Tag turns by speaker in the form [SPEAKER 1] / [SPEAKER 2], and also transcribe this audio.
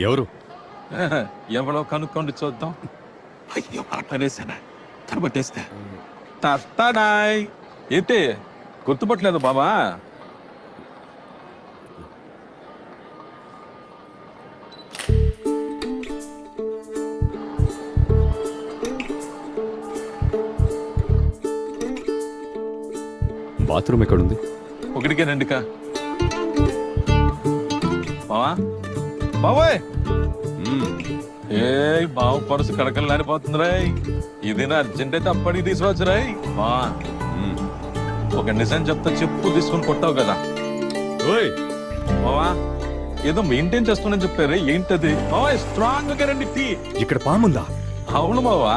[SPEAKER 1] ఎవరు?
[SPEAKER 2] ఎవరో కనుక్కోండి చూద్దాం. అయ్యో మాట్లాడేసానా తరబట్టేస్తే తస్తాడాయ్. ఏంటి గుర్తుపట్టలేదు బాబా?
[SPEAKER 1] బాత్రూమ్ ఎక్కడుంది?
[SPEAKER 2] ఒకటికే రండికా బావా. బావోయ్ ఏ బావ పరుసు కడకలాడిపోతుంది రాయ్. ఇదేనా అర్జెంట్ అయితే అప్పటికి తీసుకురావచ్చు రాయ్. బా ఒక నిజం చెప్తా చెప్పు తీసుకుని కొట్టావు కదా బావా. ఏదో మెయింటైన్ చేస్తున్నా చెప్పారు, ఏంటది? స్ట్రాంగ్ గా రండి టీ.
[SPEAKER 1] ఇక్కడ పాముందా?
[SPEAKER 2] అవును బావా.